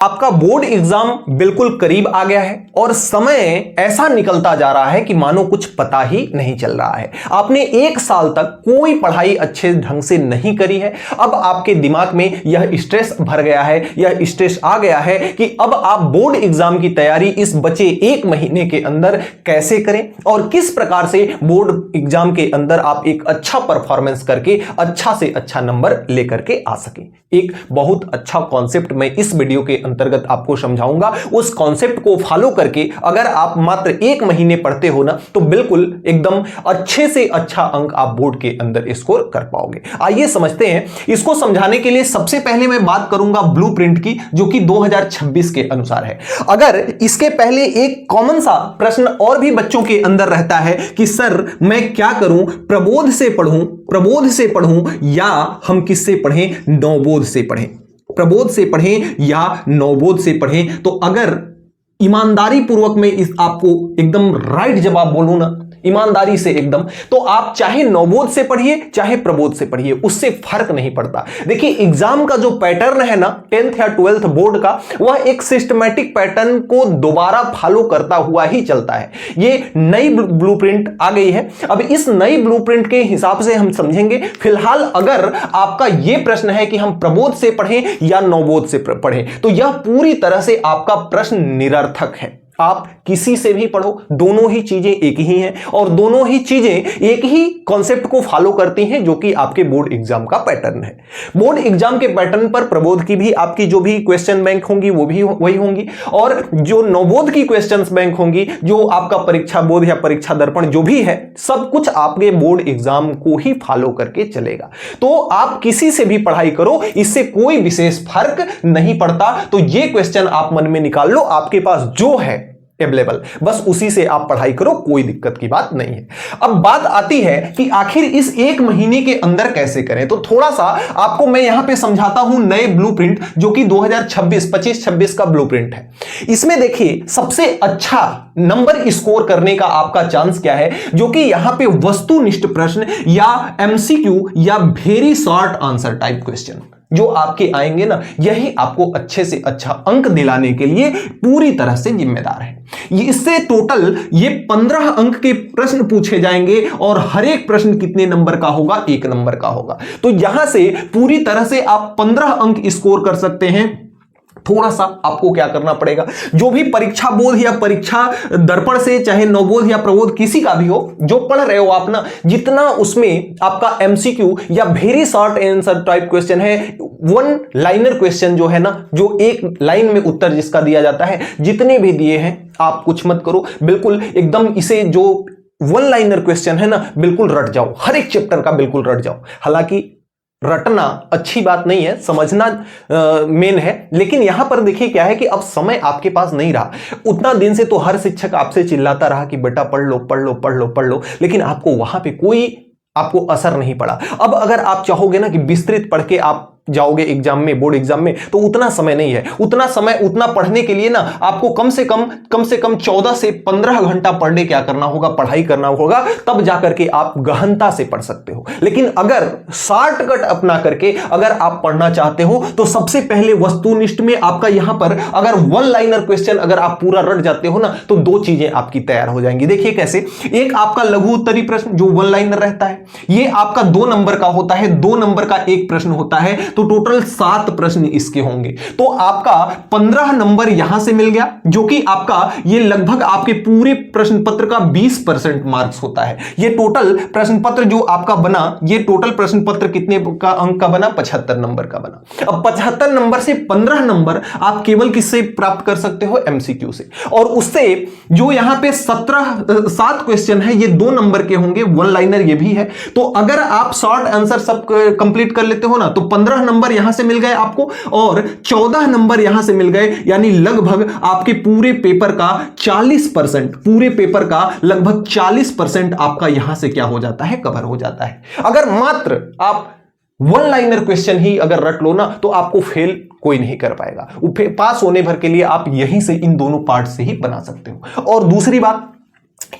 आपका board exam बिल्कुल करीब आ गया है और समय ऐसा निकलता जा रहा है कि मानो कुछ पता ही नहीं चल रहा है। आपने एक साल तक कोई पढ़ाई अच्छे ढंग से नहीं करी है। अब आपके दिमाग में यह स्ट्रेस भर गया है, यह स्ट्रेस आ गया है कि अब आप बोर्ड एग्जाम की तैयारी इस बचे एक महीने के अंदर कैसे करें और किस प्रकार से बोर्ड एग्जाम के अंदर आप एक अच्छा परफॉर्मेंस करके अच्छा से अच्छा नंबर लेकर के आ सकें। एक बहुत अच्छा कॉन्सेप्ट मैं इस वीडियो के अंतर्गत आपको समझाऊंगा। उस कॉन्सेप्ट को फॉलो करके अगर आप मात्र एक महीने पढ़ते हो ना तो बिल्कुल एकदम अच्छे से अच्छा अंक आप बोर्ड के अंदर स्कोर कर पाओगे। आइए समझते हैं। इसको समझाने के लिए सबसे पहले मैं बात करूंगा ब्लूप्रिंट की, जो कि 2026 के अनुसार है। अगर इसके पहले एक कॉमन सा प्रश्न और भी बच्चों के अंदर रहता है कि सर मैं क्या करूं, प्रबोध से पढ़ूं या हम किससे पढ़ें, नवबोध से पढ़ें, प्रबोध से पढ़ें या नवबोध से पढ़ें। तो अगर ईमानदारी पूर्वक मैं इस आपको एकदम राइट जवाब बोलूं ना, ईमानदारी से एकदम, तो आप चाहे नवबोध से पढ़िए चाहे प्रबोध से पढ़िए, उससे फर्क नहीं पड़ता। देखिए एग्जाम का जो पैटर्न है ना 10th या 12th बोर्ड का, वह एक सिस्टमैटिक पैटर्न को दोबारा फॉलो करता हुआ ही चलता है। ये नई ब्लूप्रिंट आ गई है। अब इस नई ब्लूप्रिंट के हिसाब से हम समझेंगे। फिलहाल अगर आपका यह प्रश्न है कि हम प्रबोध से पढ़ें या नवबोध से पढ़ें, तो यह पूरी तरह से आपका प्रश्न निरर्थक है। आप किसी से भी पढ़ो, दोनों ही चीजें एक ही हैं और दोनों ही चीजें एक ही कॉन्सेप्ट को फॉलो करती हैं, जो कि आपके बोर्ड एग्जाम का पैटर्न है। बोर्ड एग्जाम के पैटर्न पर प्रबोध की भी आपकी जो भी क्वेश्चन बैंक होंगी वो भी वही होंगी, और जो नवबोध की क्वेश्चन बैंक होंगी, जो आपका परीक्षा बोध या परीक्षा दर्पण जो भी है, सब कुछ आपके बोर्ड एग्जाम को ही फॉलो करके चलेगा। तो आप किसी से भी पढ़ाई करो, इससे कोई विशेष फर्क नहीं पड़ता। तो ये क्वेश्चन आप मन में निकाल लो, आपके पास जो है अवेलेबल, बस उसी से आप पढ़ाई करो, कोई दिक्कत की बात नहीं है। अब बात आती है कि आखिर इस एक महीने के अंदर कैसे करें। तो थोड़ा सा आपको मैं यहां पे समझाता हूं नए ब्लूप्रिंट, जो कि 2025 का ब्लूप्रिंट है। इसमें देखिए सबसे अच्छा नंबर स्कोर करने का आपका चांस क्या है, जो कि यहां पे वस्तुनिष्ठ प्रश्न या एमसीक्यू या very short answer type question जो आपके आएंगे ना, यही आपको अच्छे से अच्छा अंक दिलाने के लिए पूरी तरह से जिम्मेदार है। इससे टोटल ये 15 अंक के प्रश्न पूछे जाएंगे और हर एक प्रश्न कितने नंबर का होगा, 1 नंबर का होगा। तो यहां से पूरी तरह से आप 15 अंक स्कोर कर सकते हैं। थोड़ा सा आपको क्या करना पड़ेगा, जो भी परीक्षा बोध या परीक्षा दर्पण से, चाहे नवबोध या प्रबोध किसी का भी हो, जो पढ़ रहे हो आप ना, जितना उसमें आपका एमसीक्यू या very short answer type question है, 1 लाइनर क्वेश्चन जो है ना, जो एक लाइन में उत्तर जिसका दिया जाता है, जितने भी दिए हैं आप कुछ मत करो, बिल्कुल एकदम इसे जो 1 लाइनर क्वेश्चन है ना, बिल्कुल रट जाओ, हर एक चैप्टर का बिल्कुल रट जाओ। हालांकि रटना अच्छी बात नहीं है, समझना मेन है। लेकिन यहां पर देखिए क्या है कि अब समय आपके पास नहीं रहा। उतना दिन से तो हर शिक्षक आपसे चिल्लाता रहा कि बेटा पढ़ लो पढ़ लो पढ़ लो पढ़ लो, लेकिन आपको वहां पे कोई आपको असर नहीं पड़ा। अब अगर आप चाहोगे ना कि विस्तृत पढ़ के आप जाओगे एग्जाम में, बोर्ड एग्जाम में, तो उतना समय नहीं है। उतना पढ़ने के लिए ना आपको कम से कम 14 से 15 घंटा पढ़ने क्या करना होगा, पढ़ाई करना होगा, तब जाकर के आप गहनता से पढ़ सकते हो। लेकिन अगर शॉर्टकट अपना करके अगर आप पढ़ना चाहते हो, तो सबसे पहले वस्तुनिष्ठ में आपका यहां पर अगर 1 लाइनर क्वेश्चन अगर आप पूरा रट जाते हो ना, तो 2 चीजें आपकी तैयार हो जाएंगी। देखिए कैसे, एक आपका लघु उत्तरीय प्रश्न जो 1 लाइनर रहता है, यह आपका 2 नंबर का होता है, 2 नंबर का एक प्रश्न होता है, तो टोटल 7 प्रश्न इसके होंगे। तो आपका 15 नंबर यहां से मिल गया, जो कि आपका ये लगभग आपके पूरे प्रश्न पत्र का 20% मार्क्स होता है। ये टोटल प्रश्न पत्र जो आपका बना, ये टोटल प्रश्न पत्र कितने का अंक का बना, 75 नंबर का बना। अब 75 नंबर से 15 नंबर आप केवल किससे प्राप्त कर सकते हो, एमसीक्यू से। और उससे जो यहां पे 7 क्वेश्चन है, ये 2 नंबर के होंगे, 1 लाइनर ये भी है। तो अगर आप शॉर्ट आंसर सब कंप्लीट कर लेते हो ना, तो 15 नंबर यहां से मिल गए आपको और 14 नंबर यहां से मिल गए, यानी लगभग आपके पूरे पेपर का 40%, पूरे पेपर का लगभग 40% आपका यहां से क्या हो जाता है, कवर हो जाता है। अगर मात्र आप 1 लाइनर क्वेश्चन ही अगर रट लो ना, तो आपको फेल कोई नहीं कर पाएगा। पास होने भर के लिए आप यहीं से इन दोनों पार्ट से ही बना सकते हो। और दूसरी बात,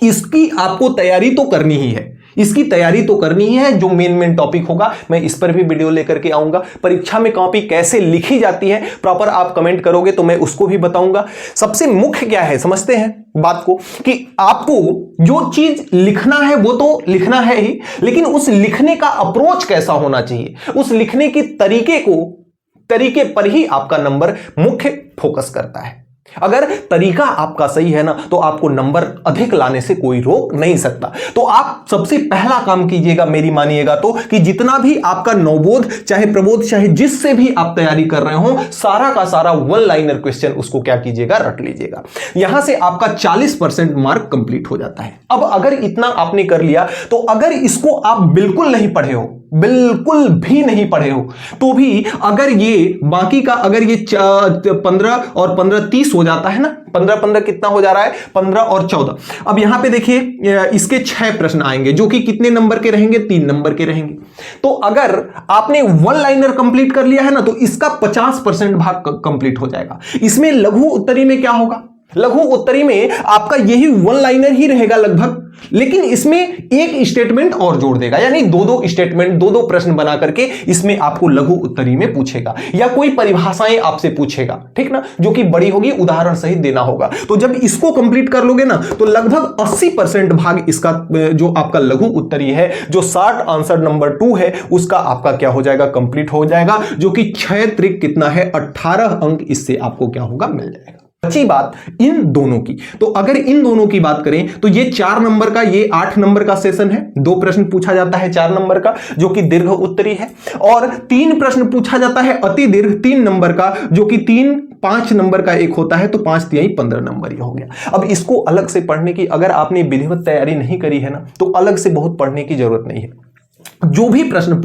इसकी आपको तैयारी तो करनी ही है। इसकी तैयारी तो करनी ही है। जो मेन टॉपिक होगा मैं इस पर भी वीडियो लेकर के आऊंगा। परीक्षा में कॉपी कैसे लिखी जाती है प्रॉपर आप कमेंट करोगे तो मैं उसको भी बताऊंगा। सबसे मुख्य क्या है समझते हैं बात को, कि आपको जो चीज लिखना है वो तो लिखना है ही, लेकिन उस लिखने का अप्रोच कैसा होना चाहिए, उस लिखने की तरीके पर ही आपका नंबर मुख्य फोकस करता है। अगर तरीका आपका सही है ना तो आपको नंबर अधिक लाने से कोई रोक नहीं सकता। तो आप सबसे पहला काम कीजिएगा, मेरी मानिएगा तो, कि जितना भी आपका नवबोध चाहे प्रबोध चाहे जिससे भी आप तैयारी कर रहे हो, सारा का सारा वन लाइनर क्वेश्चन उसको क्या कीजिएगा, रट लीजिएगा। यहां से आपका 40% मार्क कंप्लीट हो जाता है। अब अगर इतना आपने कर लिया तो अगर इसको आप बिल्कुल नहीं पढ़े हो, बिल्कुल भी नहीं पढ़े हो, तो भी अगर ये बाकी का अगर ये 15 और 15 30 हो जाता है ना, 15 कितना हो जा रहा है, 15 और 14। अब यहां पे देखिए इसके 6 प्रश्न आएंगे जो कि कितने नंबर के रहेंगे, 3 नंबर के रहेंगे। तो अगर आपने वन लाइनर कंप्लीट कर लिया है ना तो इसका 50% भाग कंप्लीट हो जाएगा। इसमें लघु उत्तरी में क्या होगा, लघु उत्तरी में आपका यही वन लाइनर ही रहेगा लगभग, लेकिन इसमें एक स्टेटमेंट और जोड़ देगा, यानी दो स्टेटमेंट, दो प्रश्न बना करके इसमें आपको लघु उत्तरी में पूछेगा, या कोई परिभाषाएं आपसे पूछेगा, ठीक ना, जो कि बड़ी होगी, उदाहरण सहित देना होगा। तो जब इसको कंप्लीट कर लोगे ना तो लगभग 80% भाग इसका जो आपका लघु उत्तरी है, जो शॉर्ट आंसर नंबर 2 है, उसका आपका क्या हो जाएगा, कंप्लीट हो जाएगा, जो कि 6 त्रिक कितना है, 18 अंक इससे आपको क्या होगा, मिल जाएगा। अच्छी बात इन दोनों की, तो अगर इन दोनों की बात करें तो ये 4 नंबर का, ये 8 नंबर का सेशन है। 2 प्रश्न पूछा जाता है 4 नंबर का जो कि दीर्घ उत्तरी है, और 3 प्रश्न पूछा जाता है अति दीर्घ 3 नंबर का, जो कि 5 नंबर का एक होता है, तो 5 तिहाई 15 नंबर ही हो गया। अब इसको अलग से पढ़ने की, अगर आपने विधिवत तैयारी नहीं करी है ना तो अलग से बहुत पढ़ने की जरूरत नहीं है। जो भी प्रश्न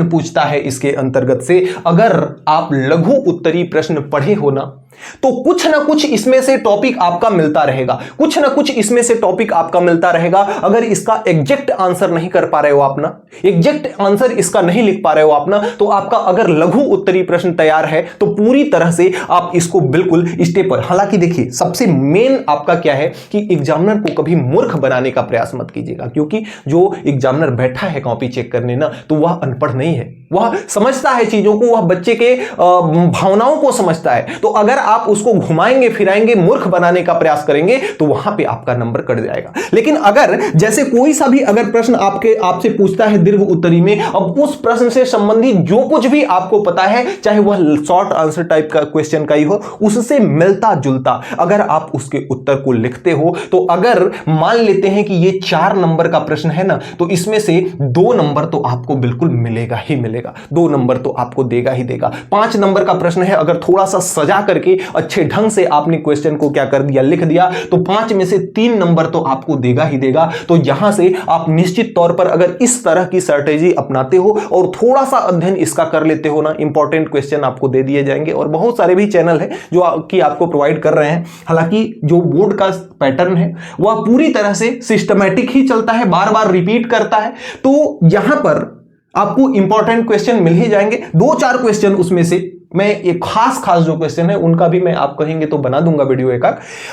पूछता है इसके अंतर्गत से, अगर आप लघु उत्तरी प्रश्न पढ़े हो ना तो कुछ ना कुछ इसमें से टॉपिक आपका मिलता रहेगा, कुछ ना कुछ इसमें से टॉपिक आपका मिलता रहेगा। अगर इसका एग्जैक्ट आंसर नहीं कर पा रहे हो आप ना, एग्जैक्ट आंसर इसका नहीं लिख पा रहे हो आप ना, तो आपका अगर लघु उत्तरी प्रश्न तैयार है तो पूरी तरह से आप इसको बिल्कुल स्टेप पर, हालांकि देखिए सबसे मेन आपका क्या है कि एग्जामिनर को कभी मूर्ख बनाने का प्रयास मत कीजिएगा, क्योंकि जो एग्जामिनर बैठा है कॉपी चेक करने ना, तो वह अनपढ़ नहीं है, वह समझता है चीजों को, वह बच्चे के भावनाओं को समझता है। तो अगर आप उसको घुमाएंगे फिराएंगे, मूर्ख बनाने का प्रयास करेंगे तो वहां पे आपका नंबर कट जाएगा। लेकिन अगर जैसे कोई सा भी अगर प्रश्न आपसे पूछता है दीर्घ उत्तरी में, अब उस प्रश्न से संबंधित जो कुछ भी आपको पता है, चाहे वह शॉर्ट आंसर टाइप का क्वेश्चन का ही हो, उससे मिलता जुलता अगर आप उसके उत्तर को लिखते हो, तो अगर मान लेते हैं कि ये 4 नंबर का प्रश्न है ना, तो इसमें से 2 नंबर तो आपको बिल्कुल मिलेगा ही मिलेगा, 2 नंबर तो आपको देगा ही देगा। 5 नंबर का प्रश्न है, अगर थोड़ा सा सजा करके अच्छे ढंग से आपने क्वेश्चन को क्या कर दिया, लिख दिया, तो 5 में से 3 नंबर तो आपको देगा ही देगा। तो यहां से आप निश्चित तौर पर अगर इस तरह की स्ट्रेटेजी अपनाते हो और थोड़ा सा अध्ययन इसका कर लेते हो ना, इंपॉर्टेंट क्वेश्चन आपको दे दिए जाएंगे। और बहुत सारे भी चैनल है जो कि आपको प्रोवाइड कर रहे हैं। हालांकि जो बोर्ड का पैटर्न है वह पूरी तरह से सिस्टमैटिक ही चलता है, बार बार रिपीट करता है, तो यहां पर आपको इंपॉर्टेंट क्वेश्चन मिल ही जाएंगे। 2-4 क्वेश्चन उसमें से मैं एक खास जो क्वेश्चन है उनका भी मैं आप कहेंगे तो बना दूंगा वीडियो एक।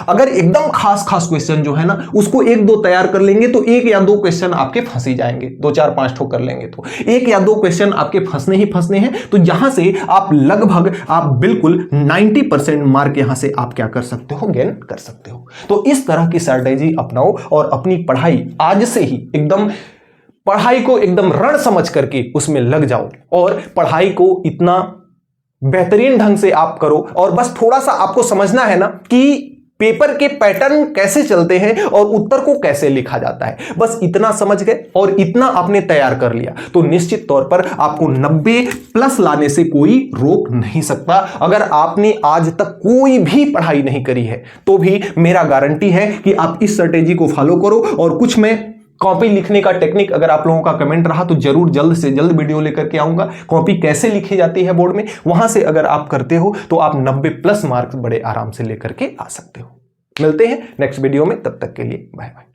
अगर एकदम खास क्वेश्चन जो है ना उसको 1-2 तैयार कर लेंगे तो 1 या 2 क्वेश्चन आपके फंस ही जाएंगे, 2-4-5 ठोक कर लेंगे तो 1 या 2 क्वेश्चन आपके फंसने ही फंसने हैं। तो यहां से आप लगभग आप बिल्कुल 90% मार्क यहां से आप क्या कर सकते हो, गेन कर सकते हो। तो इस तरह की स्ट्रेटेजी अपनाओ और अपनी पढ़ाई आज से ही एकदम, पढ़ाई को एकदम रण समझ करके उसमें लग जाओ और पढ़ाई को इतना बेहतरीन ढंग से आप करो। और बस थोड़ा सा आपको समझना है ना कि पेपर के पैटर्न कैसे चलते हैं और उत्तर को कैसे लिखा जाता है, बस इतना समझ गए और इतना आपने तैयार कर लिया तो निश्चित तौर पर आपको 90+ लाने से कोई रोक नहीं सकता। अगर आपने आज तक कोई भी पढ़ाई नहीं करी है तो भी मेरा गारंटी है कि आप इस स्ट्रेटेजी को फॉलो करो। और कुछ मैं कॉपी लिखने का टेक्निक अगर आप लोगों का कमेंट रहा तो जरूर जल्द से जल्द वीडियो लेकर के आऊंगा। कॉपी कैसे लिखी जाती है बोर्ड में, वहां से अगर आप करते हो तो आप 90+ मार्क्स बड़े आराम से लेकर के आ सकते हो। मिलते हैं नेक्स्ट वीडियो में, तब तक के लिए बाय बाय।